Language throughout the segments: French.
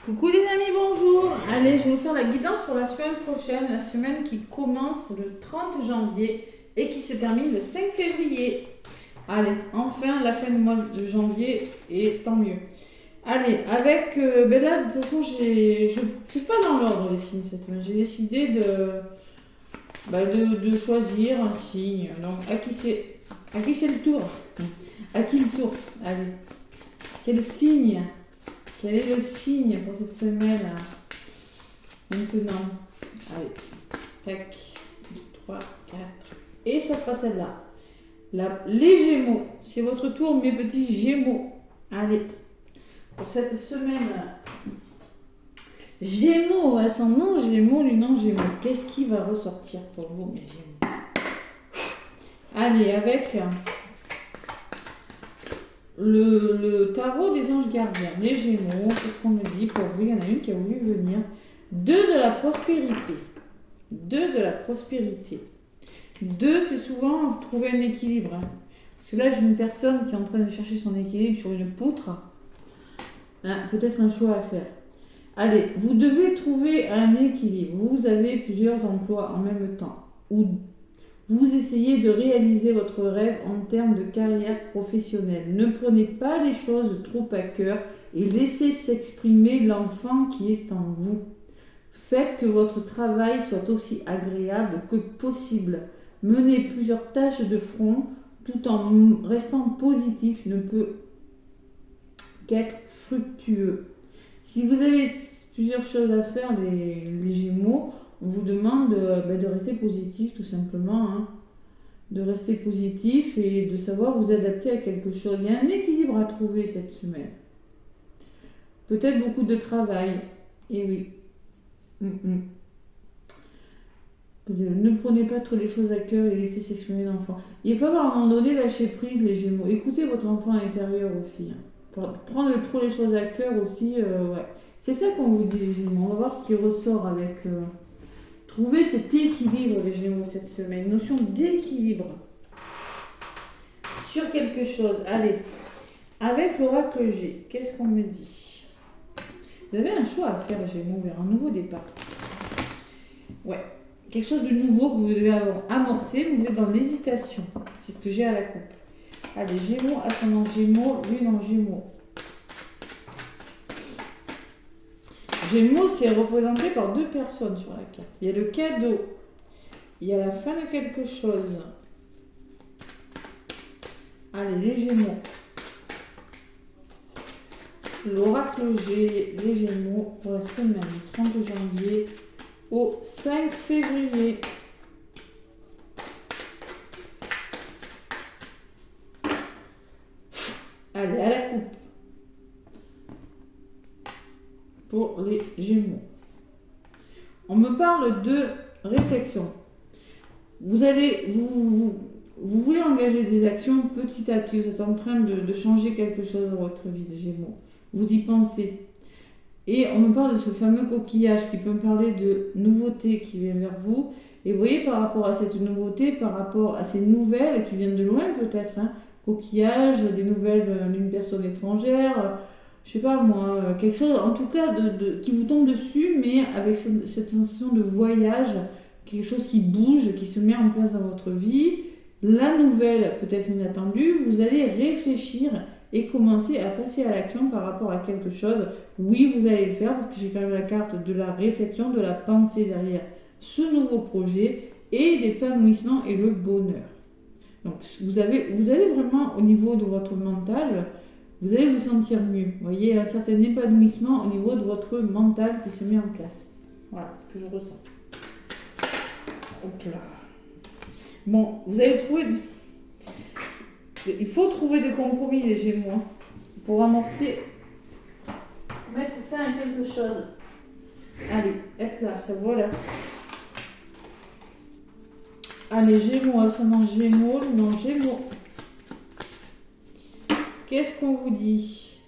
Coucou les amis, bonjour. Allez, je vais vous faire la guidance pour la semaine prochaine, la semaine qui commence le 30 janvier et qui se termine le 5 février. Allez, enfin la fin du mois de janvier et tant mieux. Allez, avec là, de toute façon, je ne suis pas dans l'ordre des signes cette semaine. J'ai décidé de choisir un signe. Donc, à qui c'est le tour? À qui le tour? Allez, quel signe? Quel est le signe pour cette semaine maintenant? Allez, tac, 3, 4. Et ça sera celle-là. Les Gémeaux. C'est votre tour, mes petits Gémeaux. Allez, pour cette semaine. Gémeaux, ascendant Gémeaux, lunan Gémeaux. Qu'est-ce qui va ressortir pour vous, mes Gémeaux? Allez, avec le tarot des anges gardiens, les Gémeaux, qu'est-ce qu'on me dit pour vous? Il y en a une qui a voulu venir. 2 de la prospérité. 2 de la prospérité. 2, c'est souvent trouver un équilibre. Parce que là, j'ai une personne qui est en train de chercher son équilibre sur une poutre. Peut-être un choix à faire. Allez, vous devez trouver un équilibre. Vous avez plusieurs emplois en même temps. Ou vous essayez de réaliser votre rêve en termes de carrière professionnelle. Ne prenez pas les choses trop à cœur et laissez s'exprimer l'enfant qui est en vous. Faites que votre travail soit aussi agréable que possible. Menez plusieurs tâches de front tout en restant positif ne peut qu'être fructueux. Si vous avez plusieurs choses à faire, les Gémeaux, on vous demande de rester positif tout simplement, de rester positif et de savoir vous adapter à quelque chose. Il y a un équilibre à trouver cette semaine. Peut-être beaucoup de travail, et oui. Ne prenez pas trop les choses à cœur et laissez s'exprimer l'enfant. Il faut à un moment donné lâcher prise, les Gémeaux. Écoutez votre enfant intérieur aussi. Prendre trop les choses à cœur aussi, ouais. C'est ça qu'on vous dit, les Gémeaux. On va voir ce qui ressort avec... Trouvez cet équilibre, les Gémeaux, cette semaine. Notion d'équilibre. Sur quelque chose. Allez. Avec l'oracle G, qu'est-ce qu'on me dit? Vous avez un choix à faire, les Gémeaux, vers un nouveau départ. Ouais. Quelque chose de nouveau que vous devez avoir amorcé, mais vous êtes dans l'hésitation. C'est ce que j'ai à la coupe. Allez, Gémeaux, ascendant Gémeaux, lune en Gémeaux. Gémeaux, c'est représenté par 2 personnes sur la carte. Il y a le cadeau. Il y a la fin de quelque chose. Allez, les Gémeaux. L'oracle G, les Gémeaux, pour la semaine du 30 janvier au 5 février. Allez, à la coupe. Pour les Gémeaux. On me parle de réflexion. Vous voulez engager des actions petit à petit. Vous êtes en train de changer quelque chose dans votre vie, les Gémeaux. Vous y pensez. Et on me parle de ce fameux coquillage qui peut me parler de nouveautés qui viennent vers vous. Et vous voyez, par rapport à cette nouveauté, par rapport à ces nouvelles qui viennent de loin peut-être, coquillage, des nouvelles d'une personne étrangère, je sais pas moi, quelque chose en tout cas qui vous tombe dessus, mais avec cette sensation de voyage, quelque chose qui bouge, qui se met en place dans votre vie. La nouvelle peut-être inattendue, vous allez réfléchir et commencer à passer à l'action par rapport à quelque chose. Oui, vous allez le faire parce que j'ai quand même la carte de la réflexion, de la pensée derrière ce nouveau projet et l'épanouissement et le bonheur. Donc vous allez vraiment au niveau de votre mental, vous allez vous sentir mieux. Vous voyez, un certain épanouissement au niveau de votre mental qui se met en place. Voilà ce que je ressens. Hop là. Bon, vous allez trouver... Il faut trouver des compromis, les Gémeaux, pour amorcer, mettre fin à quelque chose. Allez, hop là, ça voilà. Allez, Gémeaux, ascendant Gémeaux, non Gémeaux. Qu'est-ce qu'on vous dit?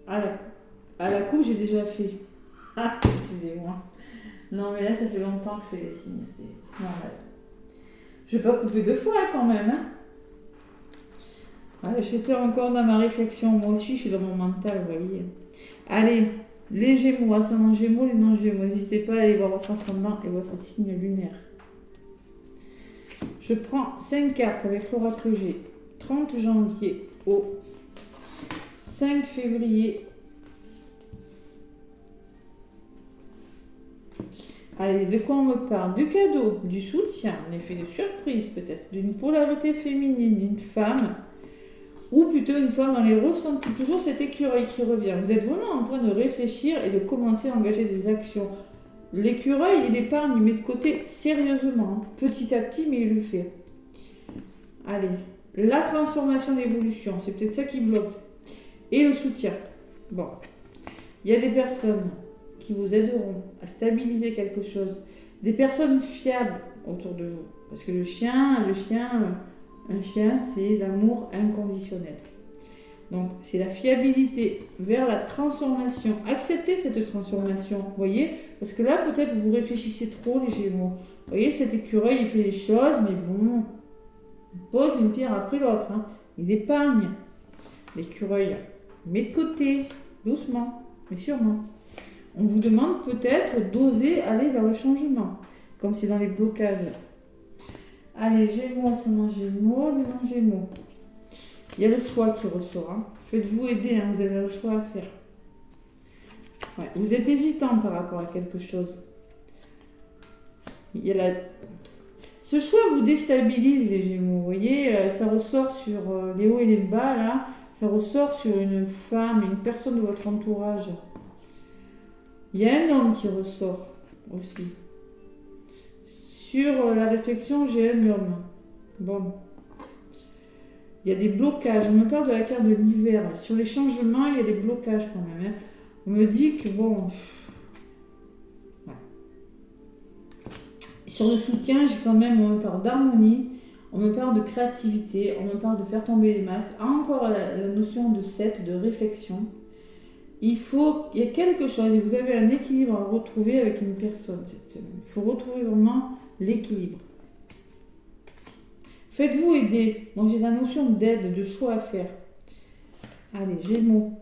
À la coupe, j'ai déjà fait. Ah, excusez-moi. Non, mais là, ça fait longtemps que je fais les signes, c'est normal. Je vais pas couper 2 fois quand même. Ah, j'étais encore dans ma réflexion. Moi aussi, je suis dans mon mental, vous voyez. Allez, les Gémeaux, ascendant Gémeaux, les non-Gémeaux. N'hésitez pas à aller voir votre ascendant et votre signe lunaire. Je prends 5 cartes avec l'oracle G. 30 janvier au 5 février. Allez, de quoi on me parle? Du cadeau, du soutien, un effet de surprise peut-être, d'une polarité féminine, d'une femme, ou plutôt une femme dans les ressentis. Toujours cet écureuil qui revient. Vous êtes vraiment en train de réfléchir et de commencer à engager des actions. L'écureuil, il épargne, il met de côté sérieusement, petit à petit, mais il le fait. Allez, la transformation, l'évolution, c'est peut-être ça qui bloque. Et le soutien. Bon, il y a des personnes qui vous aideront à stabiliser quelque chose. Des personnes fiables autour de vous. Parce que un chien, c'est l'amour inconditionnel. Donc, c'est la fiabilité vers la transformation. Acceptez cette transformation, vous voyez? Parce que là, peut-être, vous réfléchissez trop, les Gémeaux. Vous voyez, cet écureuil, il fait des choses, mais bon, il pose une pierre après l'autre. Hein. Il épargne. L'écureuil, il met de côté, doucement, mais sûrement. On vous demande peut-être d'oser aller vers le changement, comme c'est dans les blocages. Allez, Gémeaux, ascendant Gémeaux, les non-Gémeaux. Il y a le choix qui ressort. Hein. Faites-vous aider, hein, vous avez le choix à faire. Ouais, vous êtes hésitant par rapport à quelque chose. Il y a Ce choix vous déstabilise, les Gémeaux. Vous voyez, ça ressort sur les hauts et les bas, là. Ça ressort sur une femme, une personne de votre entourage. Il y a un homme qui ressort aussi. Sur la réflexion, j'ai un homme. Bon. Il y a des blocages. On me parle de la carte de l'hiver. Sur les changements, il y a des blocages quand même. Hein. On me dit que bon... Ouais. Sur le soutien, j'ai quand même... On me parle d'harmonie. On me parle de créativité. On me parle de faire tomber les masses. Encore la notion de 7, de réflexion. Il y a quelque chose, et vous avez un équilibre à retrouver avec une personne cette semaine. Il faut retrouver vraiment l'équilibre. Faites-vous aider. Donc j'ai la notion d'aide, de choix à faire. Allez, Gémeaux.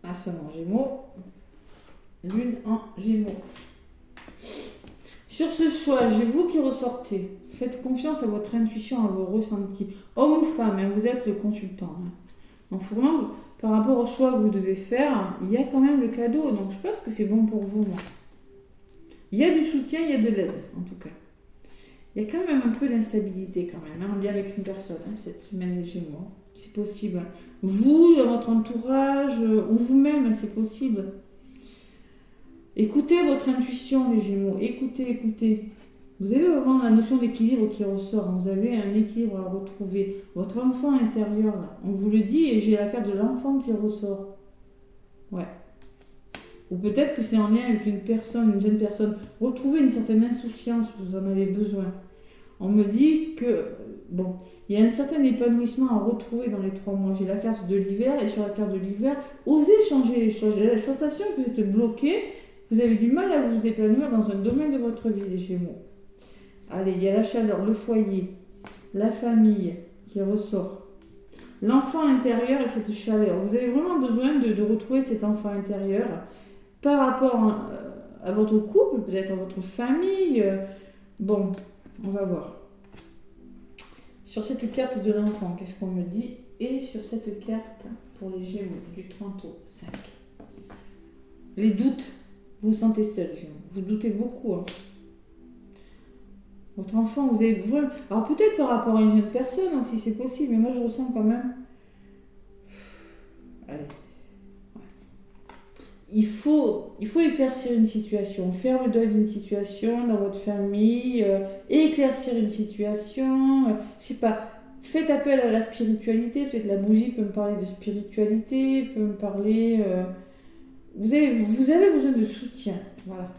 Ascendant Gémeaux. Lune en Gémeaux. Sur ce choix, j'ai vous qui ressortez. Faites confiance à votre intuition, à vos ressentis. Homme ou femme, hein, vous êtes le consultant. Hein. Donc vraiment, par rapport au choix que vous devez faire, il y a quand même le cadeau. Donc je pense que c'est bon pour vous, moi. Il y a du soutien, il y a de l'aide, en tout cas. Il y a quand même un peu d'instabilité, quand même, hein, bien avec une personne, hein, cette semaine des Gémeaux. C'est possible. Hein. Vous, dans votre entourage, ou vous-même, c'est possible. Écoutez votre intuition, les Gémeaux. Écoutez. Vous avez vraiment la notion d'équilibre qui ressort. Vous avez un équilibre à retrouver. Votre enfant intérieur, là. On vous le dit et j'ai la carte de l'enfant qui ressort. Ouais. Ou peut-être que c'est en lien avec une jeune personne. Retrouvez une certaine insouciance, vous en avez besoin. On me dit que, bon, il y a un certain épanouissement à retrouver dans les 3 mois. J'ai la carte de l'hiver et sur la carte de l'hiver, osez changer les choses. J'ai la sensation que vous êtes bloqué, vous avez du mal à vous épanouir dans un domaine de votre vie, les Gémeaux. Allez, il y a la chaleur, le foyer, la famille qui ressort. L'enfant intérieur et cette chaleur. Vous avez vraiment besoin de retrouver cet enfant intérieur par rapport à votre couple, peut-être à votre famille. Bon, on va voir. Sur cette carte de l'enfant, qu'est-ce qu'on me dit? Et sur cette carte pour les Gémeaux, du 30 au 5. Les doutes, vous vous sentez seul, Gémeaux. Vous doutez beaucoup, hein. Votre enfant, vous avez... Alors peut-être par rapport à une jeune personne, hein, si c'est possible, mais moi je ressens quand même... Allez. Ouais. Il faut éclaircir une situation, faire le deuil d'une situation dans votre famille, éclaircir une situation, je sais pas, faites appel à la spiritualité, peut-être la bougie peut me parler de spiritualité, peut me parler... Vous avez besoin de soutien, voilà.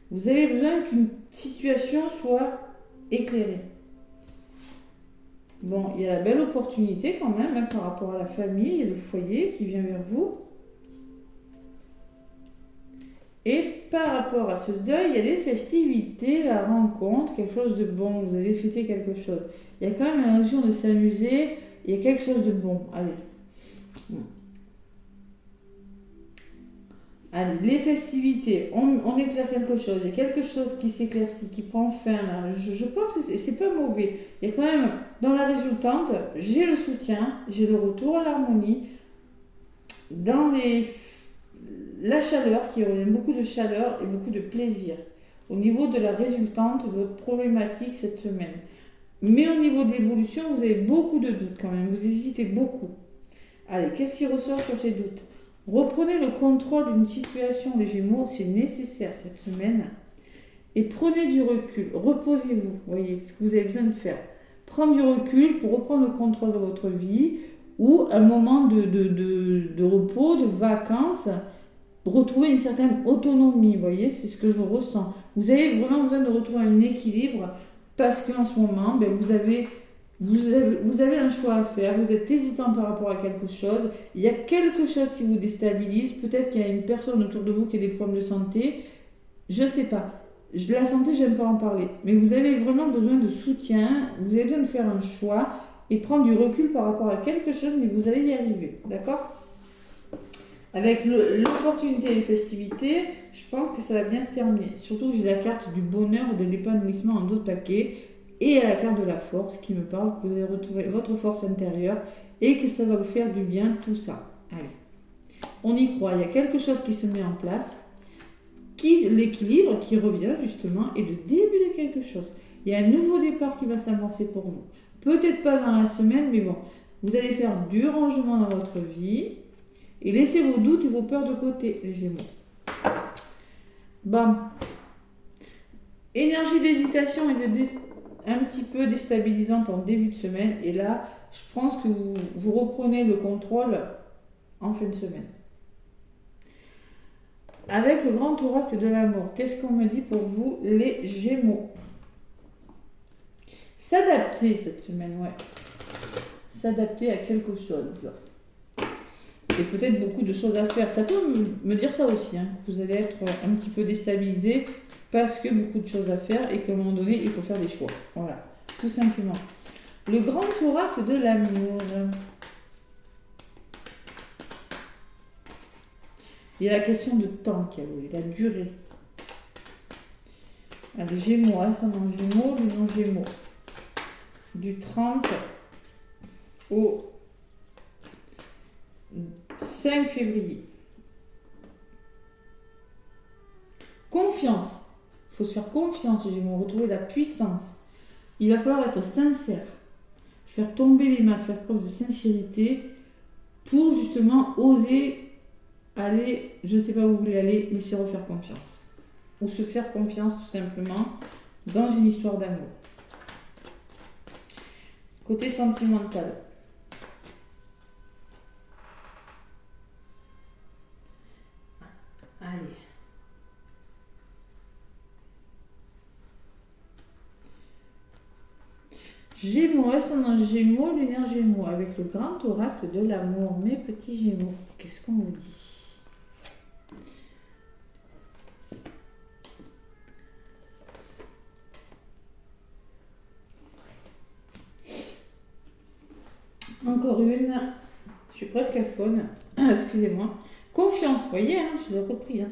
Vous avez besoin qu'une situation soit éclairée. Bon, il y a la belle opportunité quand même, hein, par rapport à la famille et le foyer qui vient vers vous. Et par rapport à ce deuil, il y a des festivités, la rencontre, quelque chose de bon, vous allez fêter quelque chose. Il y a quand même la notion de s'amuser, il y a quelque chose de bon. Allez. Allez, les festivités, on éclaire quelque chose, il y a quelque chose qui s'éclaircit, qui prend fin là. Je pense que c'est pas mauvais. Il y a quand même, dans la résultante, j'ai le soutien, j'ai le retour à l'harmonie, dans la chaleur qui revient, beaucoup de chaleur et beaucoup de plaisir. Au niveau de la résultante de votre problématique cette semaine. Mais au niveau de l'évolution, vous avez beaucoup de doutes quand même, vous hésitez beaucoup. Allez, qu'est-ce qui ressort sur ces doutes? Reprenez le contrôle d'une situation, les Gémeaux, c'est nécessaire cette semaine. Et prenez du recul, reposez-vous, voyez ce que vous avez besoin de faire. Prendre du recul pour reprendre le contrôle de votre vie ou un moment de repos, de vacances, retrouver une certaine autonomie, voyez, c'est ce que je ressens. Vous avez vraiment besoin de retrouver un équilibre parce qu'en ce moment, vous avez un choix à faire, vous êtes hésitant par rapport à quelque chose, il y a quelque chose qui vous déstabilise, peut-être qu'il y a une personne autour de vous qui a des problèmes de santé, je ne sais pas. La santé, j'aime pas en parler, mais vous avez vraiment besoin de soutien, vous avez besoin de faire un choix et prendre du recul par rapport à quelque chose, mais vous allez y arriver, d'accord? Avec l'opportunité et les festivités, je pense que ça va bien se terminer. Surtout, j'ai la carte du bonheur et de l'épanouissement en d'autres paquets. Et à la carte de la force qui me parle que vous allez retrouver votre force intérieure et que ça va vous faire du bien, tout ça. Allez, on y croit, il y a quelque chose qui se met en place, l'équilibre qui revient justement et le début de quelque chose. Il y a un nouveau départ qui va s'amorcer pour vous. Peut-être pas dans la semaine, mais bon, vous allez faire du rangement dans votre vie et laisser vos doutes et vos peurs de côté, les Gémeaux. Bon. Énergie d'hésitation et de un petit peu déstabilisante en début de semaine. Et là, je pense que vous reprenez le contrôle en fin de semaine. Avec le grand oracle de l'amour, qu'est-ce qu'on me dit pour vous, les Gémeaux? S'adapter cette semaine, ouais. S'adapter à quelque chose. Et peut-être beaucoup de choses à faire. Ça peut me dire ça aussi, hein. Vous allez être un petit peu déstabilisé parce que beaucoup de choses à faire et qu'à un moment donné, il faut faire des choix. Voilà, tout simplement. Le grand oracle de l'amour. Il y a la question de temps qui a voulu, la durée. Les Gémeaux, ascendant Gémeaux, lunaison Gémeaux. Du 30 au 5 février. Confiance. Il faut se faire confiance, les Gémeaux, retrouver la puissance. Il va falloir être sincère, faire tomber les masques, faire preuve de sincérité pour justement oser aller, je ne sais pas où vous voulez aller, mais se refaire confiance. Ou se faire confiance tout simplement dans une histoire d'amour. Côté sentimental. Allez. Gémeaux, ascendant Gémeaux, lunaire Gémeaux, avec le grand oracle de l'amour. Mes petits Gémeaux, qu'est-ce qu'on vous dit? Encore une. Je suis presque à faune. Excusez-moi. Confiance, vous voyez, hein, je l'ai repris. Hein.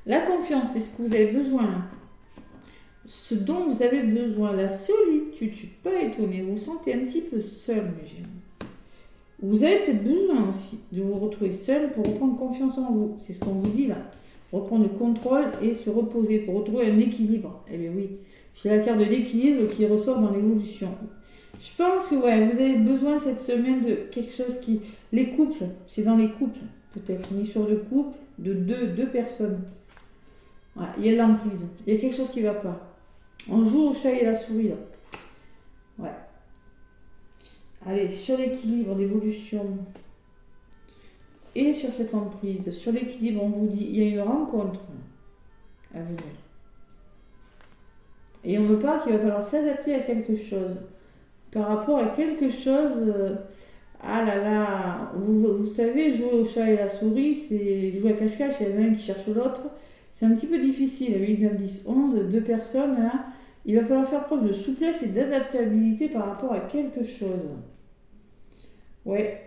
La confiance, c'est ce que vous avez besoin. Hein. Ce dont vous avez besoin, la solitude, je ne suis pas étonnée. Vous vous sentez un petit peu seul, mes Gémeaux. Vous avez peut-être besoin aussi de vous retrouver seul pour reprendre confiance en vous. C'est ce qu'on vous dit là. Reprendre le contrôle et se reposer pour retrouver un équilibre. Eh bien oui, j'ai la carte de l'équilibre qui ressort dans l'évolution. Je pense que ouais, vous avez besoin cette semaine de quelque chose qui... Les couples, c'est dans les couples, peut-être une histoire de couple, de deux personnes. Ouais, il y a de l'emprise, il y a quelque chose qui ne va pas. On joue au chat et la souris là. Ouais. Allez, sur l'équilibre, l'évolution. Et sur cette emprise, sur l'équilibre, on vous dit, il y a une rencontre à venir. Et on me parle qu'il va falloir s'adapter à quelque chose. Par rapport à quelque chose, ah là là, vous savez, jouer au chat et la souris, c'est jouer à cache-cache, il y en a un qui cherche l'autre, C'est un petit peu difficile, avec 8, 9, 10, 11, deux personnes là. Il va falloir faire preuve de souplesse et d'adaptabilité par rapport à quelque chose. Ouais.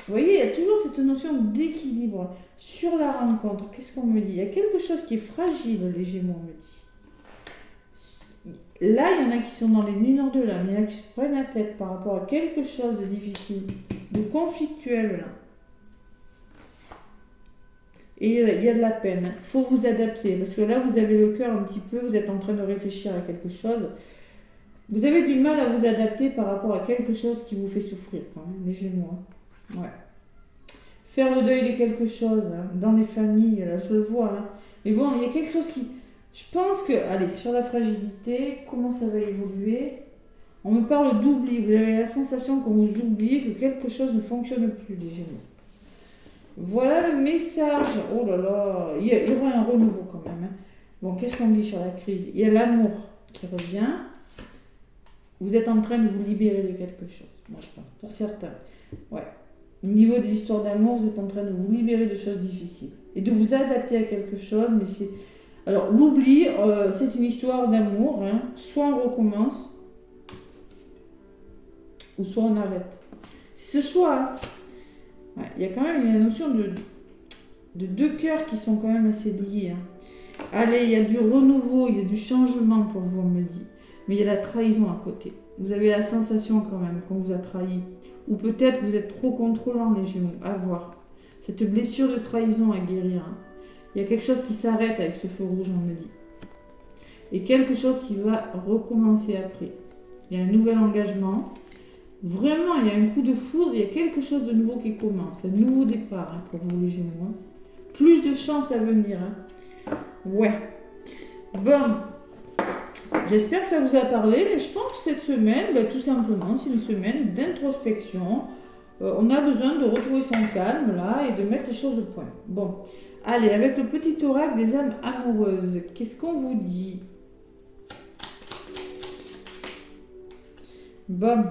Vous voyez, il y a toujours cette notion d'équilibre sur la rencontre. Qu'est-ce qu'on me dit? Il y a quelque chose qui est fragile, les Gémeaux, on me dit. Là, il y en a qui sont dans les nuits nord de l'âme, il y en a qui se prennent la tête par rapport à quelque chose de difficile, de conflictuel là. Et il y a de la peine. Il faut vous adapter. Parce que là, vous avez le cœur un petit peu, vous êtes en train de réfléchir à quelque chose. Vous avez du mal à vous adapter par rapport à quelque chose qui vous fait souffrir quand même, les Gémeaux. Ouais. Faire le deuil de quelque chose, hein, dans les familles, là, je le vois. Hein. Mais bon, il y a quelque chose qui... Je pense que... Allez, sur la fragilité, comment ça va évoluer? On me parle d'oubli. Vous avez la sensation qu'on vous oublie, que quelque chose ne fonctionne plus, les Gémeaux. Voilà le message. Oh là là, il y aura un renouveau quand même. Hein. Bon, qu'est-ce qu'on dit sur la crise? Il y a l'amour qui revient. Vous êtes en train de vous libérer de quelque chose. Moi, je pense. Pour certains. Ouais. Au niveau des histoires d'amour, vous êtes en train de vous libérer de choses difficiles. Et de vous adapter à quelque chose. Mais c'est... Alors, l'oubli, c'est une histoire d'amour. Hein. Soit on recommence, ou soit on arrête. C'est ce choix. Hein. Ouais, il y a quand même la notion de deux cœurs qui sont quand même assez liés. Hein. Allez, il y a du renouveau, il y a du changement pour vous, on me dit. Mais il y a la trahison à côté. Vous avez la sensation quand même qu'on vous a trahi. Ou peut-être vous êtes trop contrôlant, les Gémeaux. À voir. Cette blessure de trahison à guérir. Hein. Il y a quelque chose qui s'arrête avec ce feu rouge, on me dit. Et quelque chose qui va recommencer après. Il y a un nouvel engagement. Vraiment, il y a un coup de foudre, il y a quelque chose de nouveau qui commence. Un nouveau départ hein, pour vous, les Gémeaux. Hein. Plus de chance à venir. Hein. Ouais. Bon. J'espère que ça vous a parlé. Mais je pense que cette semaine, tout simplement, c'est une semaine d'introspection. On a besoin de retrouver son calme, là, et de mettre les choses au point. Bon. Allez, avec le petit oracle des âmes amoureuses, qu'est-ce qu'on vous dit? Bon.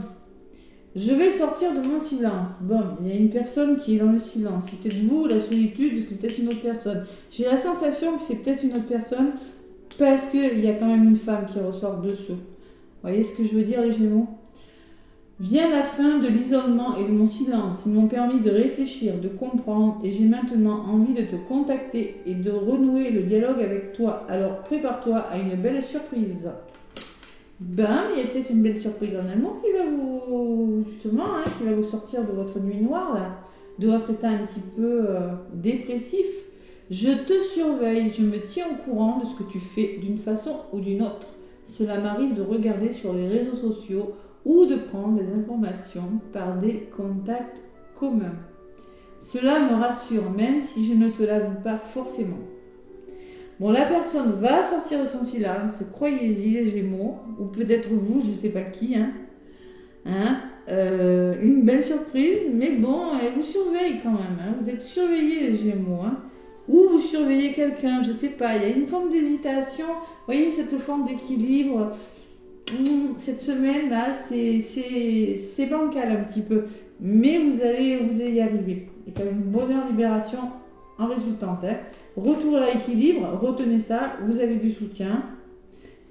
Je vais sortir de mon silence. Bon, il y a une personne qui est dans le silence. C'est peut-être vous, la solitude, c'est peut-être une autre personne. J'ai la sensation que c'est peut-être une autre personne parce qu'il y a quand même une femme qui ressort dessous. Vous voyez ce que je veux dire, les Gémeaux? Vient la fin de l'isolement et de mon silence. Ils m'ont permis de réfléchir, de comprendre et j'ai maintenant envie de te contacter et de renouer le dialogue avec toi. Alors prépare-toi à une belle surprise. Ben, il y a peut-être une belle surprise en amour qui va vous, justement, hein, qui va vous sortir de votre nuit noire, là, de votre état un petit peu dépressif. Je te surveille, je me tiens au courant de ce que tu fais d'une façon ou d'une autre. Cela m'arrive de regarder sur les réseaux sociaux ou de prendre des informations par des contacts communs. Cela me rassure, même si je ne te l'avoue pas forcément. Bon, la personne va sortir de son silence, croyez-y les Gémeaux, ou peut-être vous, je ne sais pas qui, une belle surprise, mais bon, elle vous surveille quand même, hein. Vous êtes surveillés les Gémeaux, hein. Ou vous surveillez quelqu'un, je ne sais pas, il y a une forme d'hésitation, vous voyez cette forme d'équilibre, cette semaine-là, c'est bancal un petit peu, mais vous allez y arriver. Il y a quand même une bonheur libération en résultante, hein. Retour à l'équilibre, retenez ça, vous avez du soutien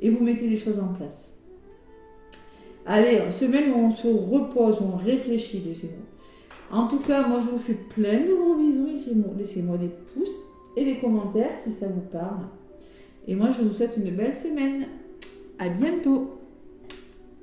et vous mettez les choses en place. Allez, semaine où on se repose, où on réfléchit les Gémeaux. En tout cas, moi je vous fais plein de gros bisous les Gémeaux. Laissez-moi des pouces et des commentaires si ça vous parle. Et moi je vous souhaite une belle semaine. À bientôt.